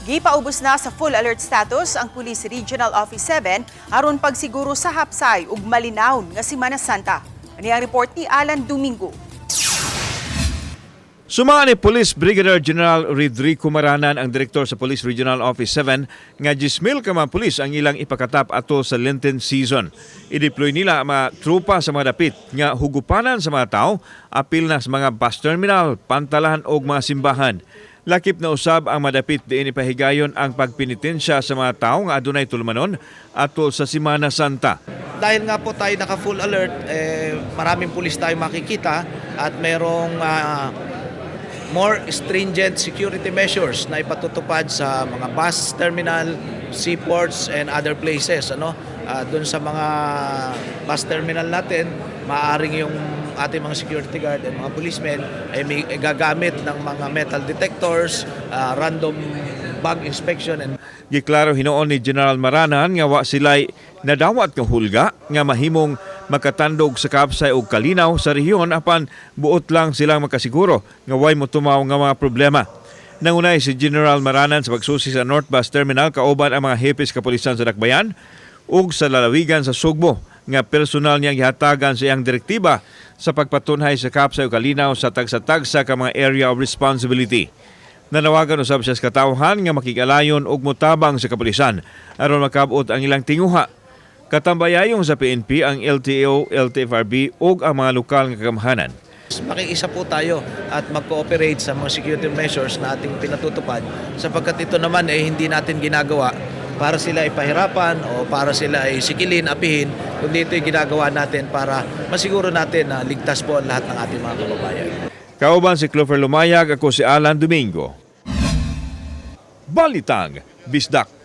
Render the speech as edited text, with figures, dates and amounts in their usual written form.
Gipaubos na sa full alert status ang Police Regional Office 7 aron pagsiguro sa hapsay ug malinaw nga Semana Santa. Ani ang report ni Alan Domingo. Sumanga ni Police Brigadier General Rodrigo Maranan ang direktor sa Police Regional Office 7 nga 10,000 ka mga pulis ang ilang ipakatap ato sa Lenten season. I-deploy nila ang mga trupa sa mga dapit nga hugupanan sa mga tao, apil na sa mga bus terminal, pantalan o mga simbahan. Lakip na usab ang madapit diin ipahigayon ang pagpenitensya sa mga tao nga adunay tulumanon ato sa Semana Santa. Dahil nga po tayo naka full alert, maraming pulis tayo makikita at merong more stringent security measures na ipatutupad sa mga bus terminal, seaports and other places. Doon sa mga bus terminal natin, maaaring yung ating mga security guard and mga policemen ay may gagamit ng mga metal detectors, random bag inspection. Giklaro hinoon ni General Maranan nga wa sila'y nadawat nga hulga nga mahimong makatandog sa kapsay o kalinaw sa rehiyon apan buot lang silang makasiguro nga way motumaw nga mga problema. Nangunay si General Maranan sa pagsusi sa North Bus Terminal kauban ang mga hepes kapulisan sa Dakbayan ug sa lalawigan sa Sugbo nga personal niyang gihatagan sa iyang direktiba sa pagpatunhay sa kapsay o kalinaw sa tagsa-tagsa ka mga area of responsibility. Nanawagan usab siya sa katawhan nga makigalayon og mutabang sa kapulisan aron makabot ang ilang tinguha. Katambayayong sa PNP ang LTO, LTFRB ug ang mga lokal nga kagamahanan. Makiisa po tayo at mag-cooperate sa mga security measures na ating pinatutupad sapagkat ito naman hindi natin ginagawa para sila ipahirapan o para sila ay sikilin, apihin, kundi ito ginagawa natin para masiguro natin na ligtas po ang lahat ng ating mga kababayan. Kauban si Clover Lumayag, ako si Alan Domingo. Balitang Bisdak.